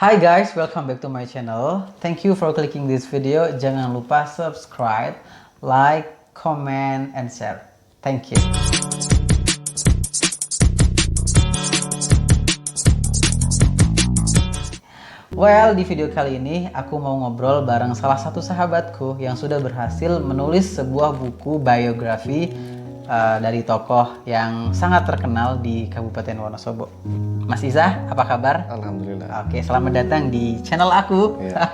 Hi guys, welcome back to my channel. Thank you for clicking this video. Jangan lupa subscribe, like, comment, and share. Thank you. Well, di video kali ini aku mau ngobrol bareng salah satu sahabatku yang sudah berhasil menulis sebuah buku biografi dari tokoh yang sangat terkenal di Kabupaten Wonosobo. Mas Iza, apa kabar? Alhamdulillah. Oke, selamat datang di channel aku. Yeah.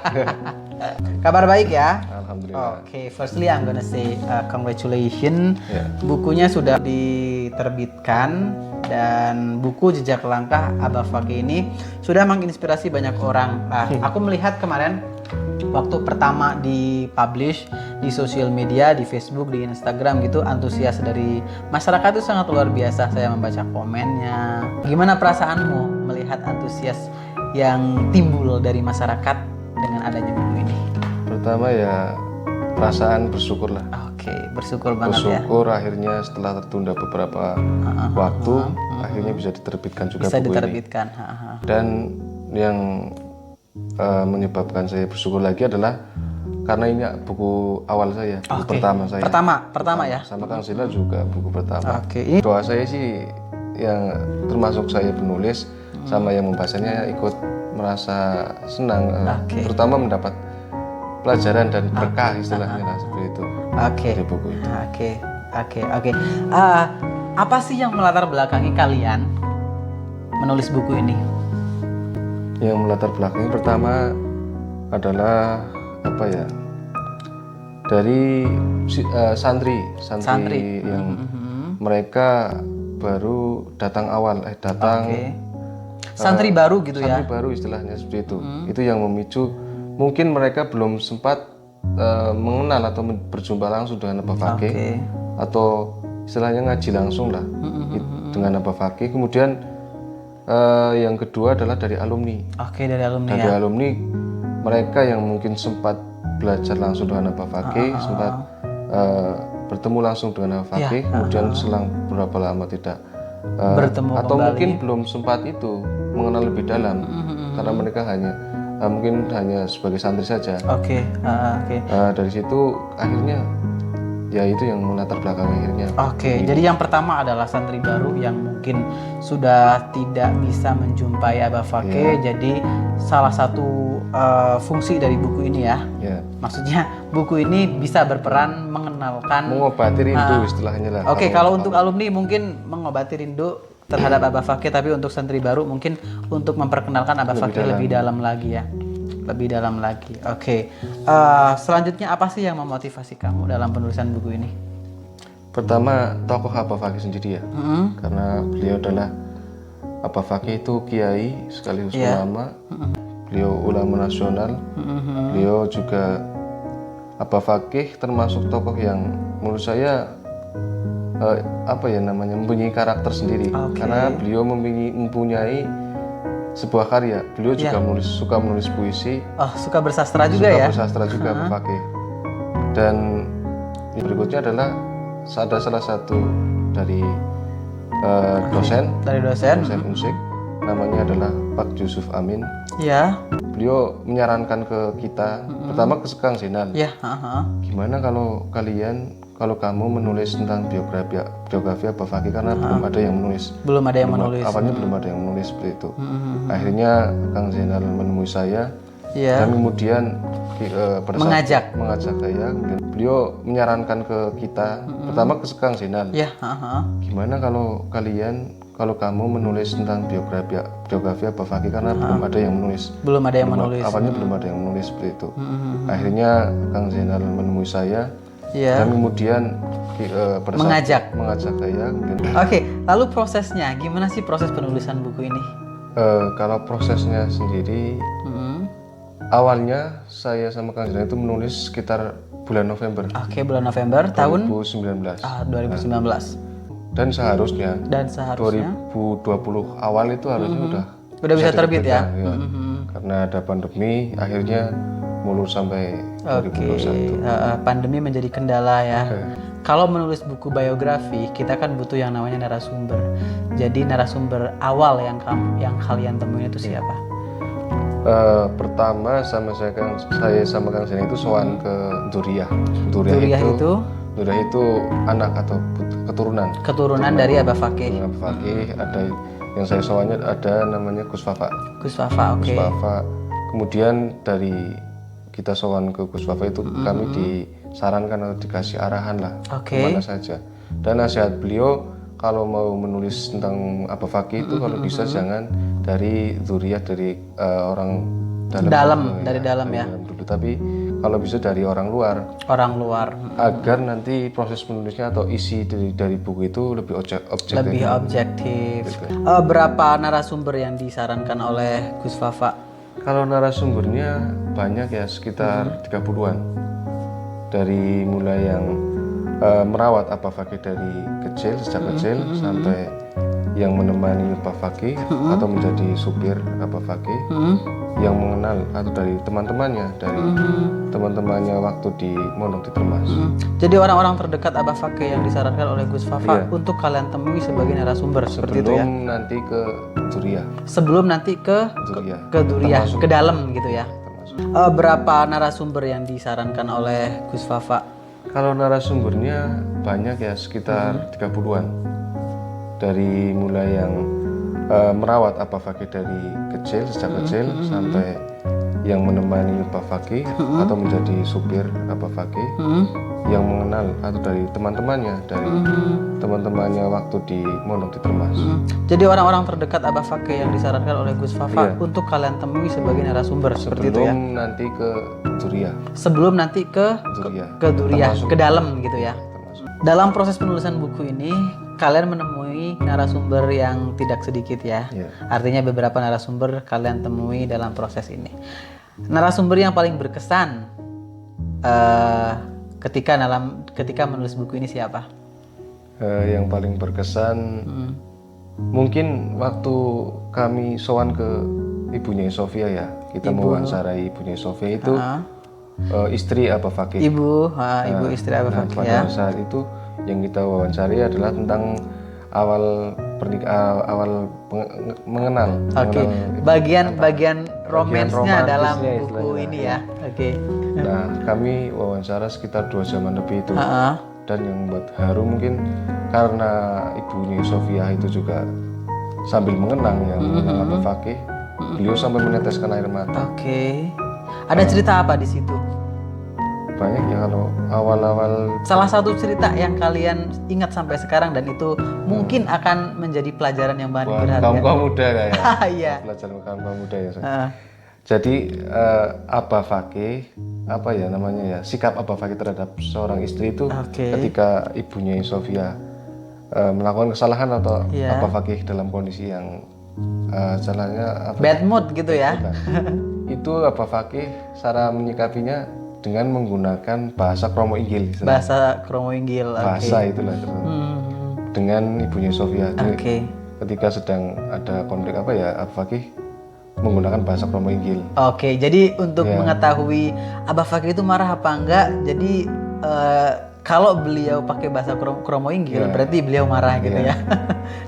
Kabar baik ya? Alhamdulillah. Oke, firstly I'm gonna say congratulations. Yeah. Bukunya sudah diterbitkan dan buku Jejak Langkah Abah Fakih ini sudah menginspirasi banyak orang. Nah, aku melihat kemarin waktu pertama dipublish di sosial media, di Facebook, di Instagram gitu, antusias dari masyarakat itu sangat luar biasa. Saya membaca komennya. Gimana perasaanmu melihat antusias yang timbul dari masyarakat dengan adanya buku ini? Pertama ya perasaan bersyukur lah. Oke, bersyukur banget ya. Bersyukur akhirnya setelah tertunda beberapa waktu, akhirnya bisa diterbitkan juga Bisa buku diterbitkan. ini. Dan yang menyebabkan saya bersyukur lagi adalah karena ini buku awal saya, buku pertama saya. Pertama ya. Sama Kang Zena juga buku pertama. Oke. Doa saya sih yang termasuk saya penulis sama yang membacanya ikut merasa senang, terutama mendapat pelajaran dan berkah istilahnya lah seperti itu. Dari buku itu. Oke. Apa sih yang melatar belakangi kalian menulis buku ini? Yang melatar belakangi pertama adalah apa ya? Dari santri yang mereka baru datang santri baru gitu ya. Santri baru istilahnya seperti itu. Itu yang memicu, mungkin mereka belum sempat mengenal atau berjumpa langsung dengan Abah Fakih, atau istilahnya ngaji langsung lah dengan Abah Fakih. Kemudian yang kedua adalah dari alumni. Dari alumni. Dari alumni mereka yang mungkin sempat belajar langsung dengan Abah Fakih, sempat bertemu langsung dengan Abah Fakih, kemudian selang beberapa lama tidak bertemu atau kembali. Mungkin belum sempat itu mengenal lebih dalam, karena mereka mungkin hanya sebagai santri saja. Dari situ akhirnya ya itu yang melatar belakang akhirnya. Jadi yang pertama adalah santri baru yang mungkin sudah tidak bisa menjumpai Abah Fakih. Jadi salah satu fungsi dari buku ini ya. Maksudnya buku ini bisa berperan mengobati rindu istilahnya lah. Kalau untuk alumni mungkin mengobati rindu terhadap Abah Fakih, tapi untuk santri baru mungkin untuk memperkenalkan Abah Fakih lebih dalam lagi ya. Lebih dalam lagi. Selanjutnya apa sih yang memotivasi kamu dalam penulisan buku ini? Pertama, tokoh Abah Fakih sendiri ya. Karena beliau adalah Abah Fakih itu kiai sekaligus ulama. Beliau ulama nasional. Beliau juga Abah Fakih termasuk tokoh yang menurut saya mempunyai karakter sendiri. Karena beliau mempunyai sebuah karya. Beliau juga suka menulis puisi. Suka bersastra juga ya? Suka bersastra juga Abah Fakih. Dan berikutnya adalah ada salah satu dari dosen musik, namanya adalah Pak Yusuf Amin. Beliau menyarankan ke kita, pertama ke Kang Zenan. Gimana kalau kamu menulis tentang biografi Abah Fakih, karena belum ada yang menulis. Awalnya belum ada yang menulis seperti itu. Akhirnya Kang Zenan menemui saya dan kemudian mengajak saya. Beliau menyarankan ke kita, pertama ke Kang Zenan. Gimana kalau kamu menulis tentang biografi Abah Fakih, karena belum ada yang menulis. Awalnya belum ada yang menulis seperti itu. Akhirnya Kang Zenan menemui saya. Dan kemudian mengajak saya. Lalu prosesnya, gimana sih proses penulisan buku ini? Kalau prosesnya sendiri, awalnya saya sama Kang Zenan itu menulis sekitar bulan November. Bulan November tahun 2019. 2019. Dan seharusnya 2020 awal itu harusnya udah bisa terbit ya. Karena ada pandemi, akhirnya mulur sampai 2021. Pandemi menjadi kendala ya. Kalau menulis buku biografi, kita kan butuh yang namanya narasumber. Jadi narasumber awal yang kalian temuin itu siapa? Pertama saya sama Kang Zaini itu sowan ke Duriah. Duriah itu Duriah itu anak atau keturunan dari Abah Fakih. Abah Fakih. Ada yang saya sowannya ada namanya Gus Fafa. Gus Fafa, oke. Gus Fafa. Kemudian dari kita sowan ke Gus Fafa itu kami disarankan atau dikasih arahan lah kemana saja. Dan nasihat beliau kalau mau menulis tentang Abah Fakih itu kalau bisa jangan dari Duriah, dari orang dalam dulu, tapi kalau bisa dari orang luar agar nanti proses penulisnya atau isi dari buku itu lebih objektif. Gitu. Berapa narasumber yang disarankan oleh Gus Fafa? Kalau narasumbernya banyak ya, sekitar 30-an. Dari mulai yang merawat Abah Fakih dari kecil, sejak kecil sampai yang menemani Abah Fakih atau menjadi supir Abah Fakih, yang mengenal atau dari teman-temannya, teman-temannya waktu di Mondok di Termas. Jadi orang-orang terdekat Abah Fakih yang disarankan oleh Gus Fafa untuk kalian temui sebagai narasumber seperti itu ya. Sebelum nanti ke Duriah. Sebelum nanti ke Duriah, ke dalam gitu ya. Berapa narasumber yang disarankan oleh Gus Fafa? Kalau narasumbernya banyak ya, sekitar 30-an. Dari mulai yang merawat Abah Fakih dari kecil, sejak kecil sampai yang menemani Abah Fakih atau menjadi supir Abah Fakih, yang mengenal atau dari teman-temannya, teman-temannya waktu di Mondok di Termas. Jadi orang-orang terdekat Abah Fakih yang disarankan oleh Gus Fafa untuk kalian temui sebagai narasumber seperti itu ya. Sebelum nanti ke Duriah. Sebelum nanti ke Duriah, ke dalam gitu ya. Dalam proses penulisan buku ini kalian menemui narasumber yang tidak sedikit ya. Artinya beberapa narasumber kalian temui dalam proses ini. Narasumber yang paling berkesan ketika menulis buku ini siapa? Yang paling berkesan mungkin waktu kami sowan ke ibunya Sofia ya. Kita mewawancarai ibunya Sofia itu istri Abah Fakih. Ibu istri Abah Fakih ya. Pada saat itu yang kita wawancari adalah tentang awal mengenal. Bagian romansnya dalam buku ini ya. Nah, kami wawancara sekitar 2 jaman lebih itu. Dan yang membuat haru mungkin karena ibunya Sofia itu juga sambil mengenang Abah Fakih, beliau sampai meneteskan air mata. Ada cerita apa di situ? Banyak ya kalau awal-awal. Salah satu cerita yang kalian ingat sampai sekarang dan itu mungkin akan menjadi pelajaran yang paling berharga. Kaum muda kayak. Iya. Pelajaran kaum muda ya. Jadi Abah Fakih, apa ya namanya ya, sikap Abah Fakih terhadap seorang istri itu ketika ibunya Sofia melakukan kesalahan atau Abah Fakih dalam kondisi yang jalannya bad mood gitu ya. Itu Abah Fakih cara menyikapinya dengan menggunakan bahasa Kromo Inggil. Bahasa Kromo Inggil. Bahasa itulah dengan ibunya Sofia. Ketika sedang ada konflik apa ya, Abah Fakih menggunakan bahasa Kromo Inggil. Jadi untuk mengetahui Abah Fakih itu marah apa enggak, jadi kalau beliau pakai bahasa Kromo Inggil berarti beliau marah gitu ya.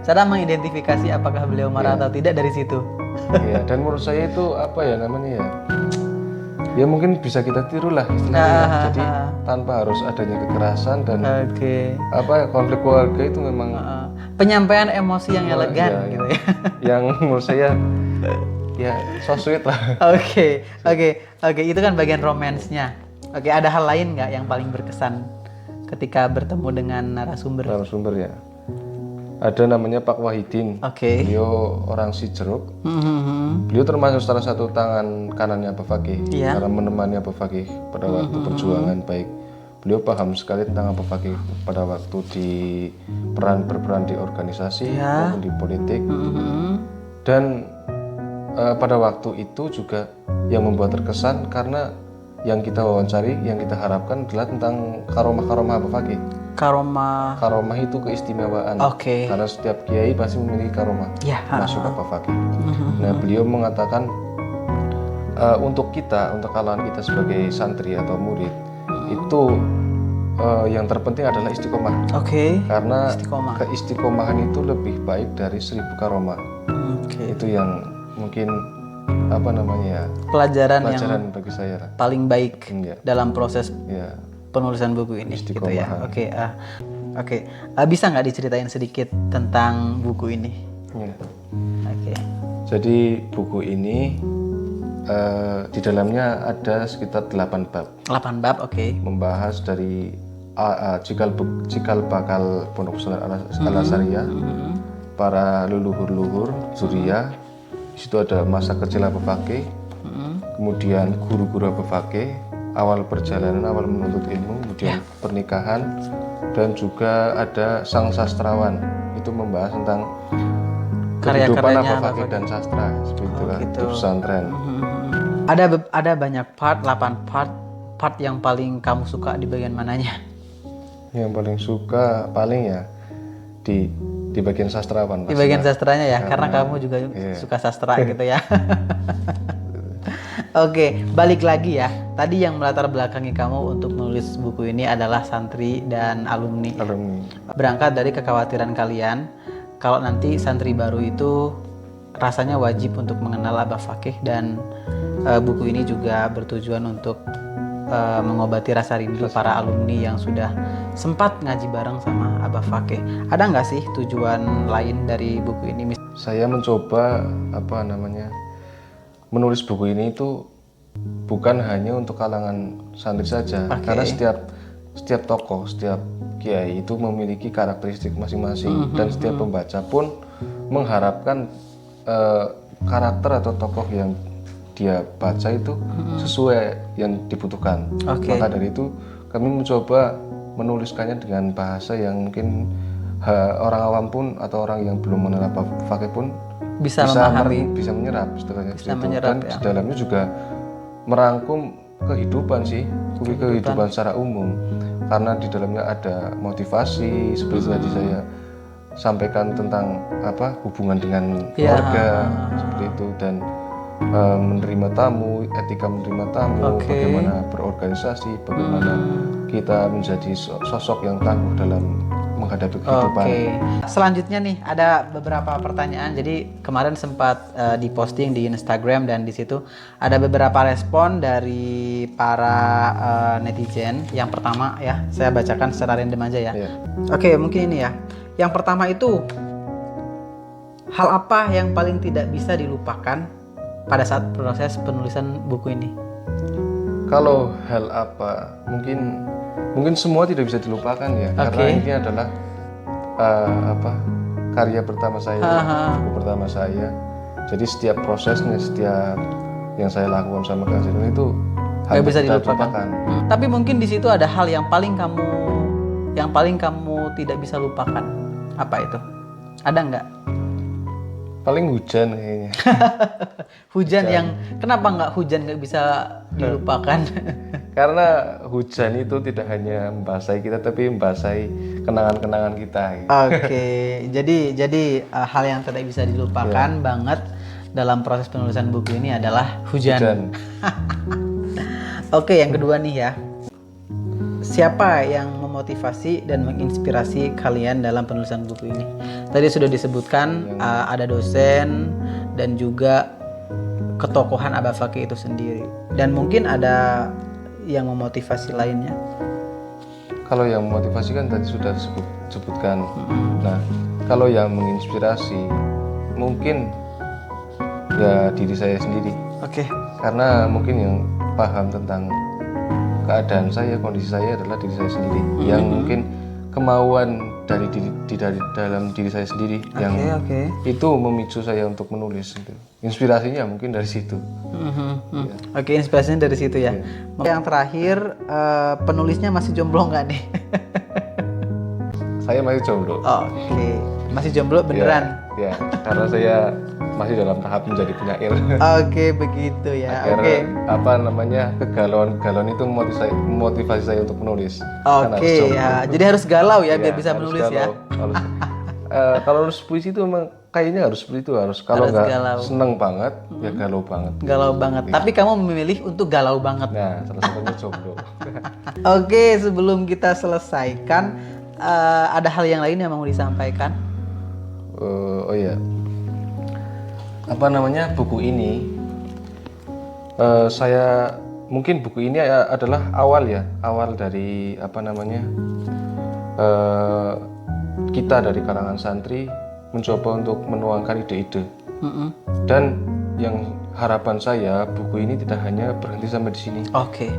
Cara mengidentifikasi apakah beliau marah atau tidak dari situ. Dan menurut saya itu apa ya namanya ya, ya mungkin bisa kita tiru lah istilahnya. Jadi tanpa harus adanya kekerasan dan konflik keluarga itu memang penyampaian emosi yang elegan gitu ya. Yang menurut saya ya so sweet lah. Oke, itu kan bagian romansnya. Ada hal lain nggak yang paling berkesan ketika bertemu dengan narasumber ya? Ada namanya Pak Wahidin. Beliau orang Sijeruk. Beliau termasuk salah satu tangan kanannya Abah Fakih karena menemani Abah Fakih pada waktu perjuangan baik. Beliau paham sekali tentang Abah Fakih pada waktu berperan di organisasi maupun di politik. Dan pada waktu itu juga yang membuat terkesan karena yang kita wawancari, yang kita harapkan adalah tentang karomah Abah Fakih. Karomah itu keistimewaan. Karena setiap kiai pasti memiliki karomah masuk Abah Fakih. Nah, beliau mengatakan untuk kalangan kita sebagai santri atau murid itu yang terpenting adalah istiqomah. Karena keistiqomahan itu lebih baik dari 1000 karomah. Itu yang mungkin apa namanya ya, pelajaran yang pelajaran bagi saya lah. paling baik Iya. dalam proses Ya, penulisan buku ini gitu ya. Istiqomahan. Oke. Bisa nggak diceritain sedikit tentang buku ini? ya. Oke. Jadi buku ini di dalamnya ada sekitar 8 bab, 8 bab, oke. membahas dari cikal bakal Pondok Pesantren Al-Azhariyah, para leluhur-leluhur Zuriyah. Di situ ada masa kecil Abah Fakih, kemudian guru-guru Abah Fakih, awal perjalanan, awal menuntut ilmu, kemudian pernikahan, dan juga ada sang sastrawan. Itu membahas tentang kehidupan Karya-karyanya Abah Fakih dan sastra, seperti itulah gitu. di pesantren. Ada banyak part, 8 part yang paling kamu suka di bagian mananya? Yang paling suka paling ya di bagian sastrawan. Di bagian sastranya ya, karena kamu juga suka sastra gitu ya. Oke, balik lagi ya. Tadi yang melatar belakangi kamu untuk menulis buku ini adalah santri dan alumni. Berangkat dari kekhawatiran kalian, kalau nanti santri baru itu rasanya wajib untuk mengenal Abah Fakih, dan buku ini juga bertujuan untuk mengobati rasa rindu para alumni yang sudah sempat ngaji bareng sama Abah Fakih. Ada nggak sih tujuan lain dari buku ini? Saya mencoba menulis buku ini itu bukan hanya untuk kalangan santri saja, karena setiap tokoh, setiap kiai itu memiliki karakteristik masing-masing, dan setiap pembaca pun mengharapkan karakter atau tokoh yang dia baca itu sesuai yang dibutuhkan. Maka dari itu kami mencoba menuliskannya dengan bahasa yang mungkin orang awam pun atau orang yang belum mengenal Abah Fakih pun bisa memahami, bisa menyerap, menyerap, dan di dalamnya juga merangkum kehidupan sih, kehidupan secara umum, karena di dalamnya ada motivasi seperti tadi saya sampaikan tentang hubungan dengan keluarga seperti itu, dan menerima tamu, etika menerima tamu, bagaimana berorganisasi, bagaimana kita menjadi sosok yang tangguh dalam menghadapi kehidupan. Selanjutnya nih ada beberapa pertanyaan. Jadi kemarin sempat diposting di Instagram, dan di situ ada beberapa respon dari para netizen. Yang pertama ya, saya bacakan secara random aja ya. Oke, mungkin ini ya. Yang pertama itu, hal apa yang paling tidak bisa dilupakan pada saat proses penulisan buku ini? Kalau hal apa, mungkin semua tidak bisa dilupakan ya, karena ini adalah karya pertama saya, buku pertama saya. Jadi setiap prosesnya, setiap yang saya lakukan sama Kang Zainul itu nggak bisa dilupakan. Tapi mungkin di situ ada hal yang paling kamu tidak bisa lupakan. Apa itu? Ada nggak? Paling hujan kayaknya. Hujan yang kenapa nggak bisa dilupakan? Karena hujan itu tidak hanya membasahi kita, tapi membasahi kenangan-kenangan kita. Jadi hal yang tidak bisa dilupakan banget dalam proses penulisan buku ini adalah hujan. Yang kedua nih ya. Siapa yang memotivasi dan menginspirasi kalian dalam penulisan buku ini? Tadi sudah disebutkan ada dosen dan juga ketokohan Abah Fakih itu sendiri. Dan mungkin ada yang memotivasi lainnya. Kalau yang memotivasi kan tadi sudah disebutkan. Nah, kalau yang menginspirasi mungkin ya diri saya sendiri. Karena mungkin yang paham tentang keadaan saya, kondisi saya adalah diri saya sendiri, yang mungkin kemauan dari dalam diri saya sendiri yang itu memicu saya untuk menulis. Inspirasinya mungkin dari situ. Inspirasinya dari situ ya. Yang terakhir, penulisnya masih jomblo nggak nih? Saya masih jomblo. Masih jomblo beneran? Ya, karena saya masih dalam tahap menjadi penyair. Begitu ya. Kegalauan itu memotivasi saya untuk menulis. Jadi harus galau ya biar bisa menulis ya. Kalau nulis puisi itu memang kayaknya harus seperti itu, kalau nggak seneng banget ya galau banget. Tapi kamu memilih untuk galau banget. Nah, salah satunya jomblo. Sebelum kita selesaikan, ada hal yang lain yang mau disampaikan? Buku ini Saya mungkin buku ini adalah awal dari kita dari kalangan santri mencoba untuk menuangkan ide-ide. Dan yang harapan saya, buku ini tidak hanya berhenti sampai di sini.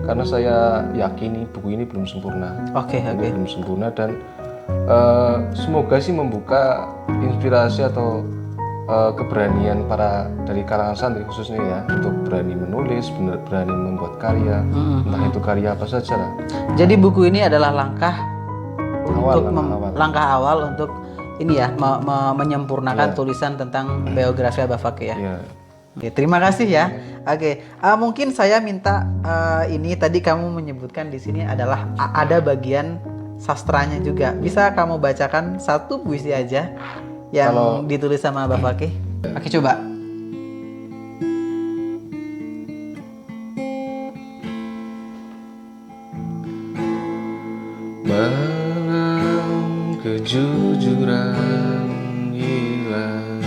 Karena saya yakini buku ini belum sempurna. Belum sempurna, dan semoga sih membuka inspirasi atau keberanian dari kalangan santri khususnya ya, untuk berani menulis, berani membuat karya, entah itu karya apa saja lah. Jadi buku ini adalah langkah awal untuk ini ya, menyempurnakan tulisan tentang biografi Abah Fakih ya. Oke, terima kasih ya. Mungkin saya minta ini tadi kamu menyebutkan di sini adalah ada bagian sastranya juga. Bisa kamu bacakan satu puisi aja yang ditulis sama Abah Fakih? Oke, coba. Malam kejujuran hilang,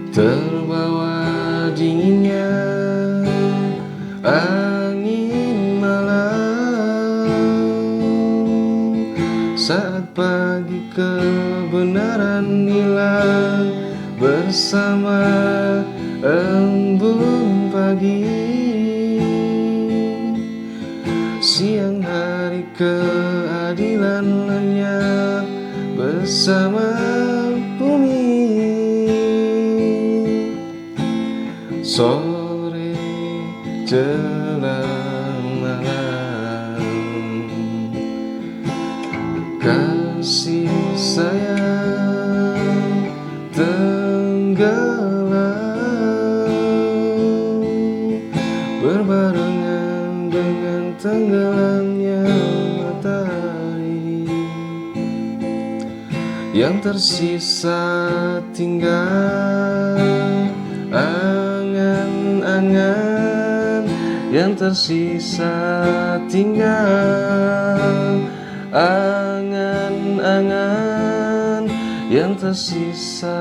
terbawa dinginnya angin malam, saat pagi kebenaran hilang bersama embun pagi. Siang hari keadilan lenyap bersama bumi. Sore jelang malam, kasih sayang tenggelam, berbarengan dengan tenggelamnya matahari. Yang tersisa tinggal angan-angan, yang tersisa tinggal angan-angan, yang tersisa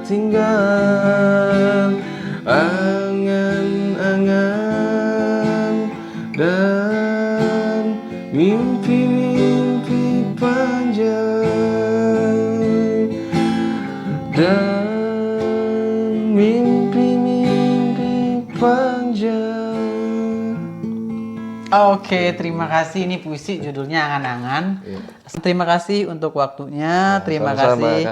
tinggal angan-angan, dan mimpi-mimpi panjang, dan mimpi-mimpi panjang. Oke, terima kasih. Ini puisi judulnya Angan-angan. Terima kasih untuk waktunya. Terima kasih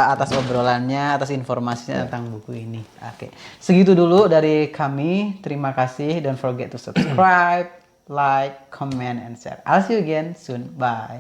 atas obrolannya, atas informasinya tentang buku ini. Oke, segitu dulu dari kami. Terima kasih. Don't forget to subscribe, like, comment, and share. I'll see you again soon. Bye.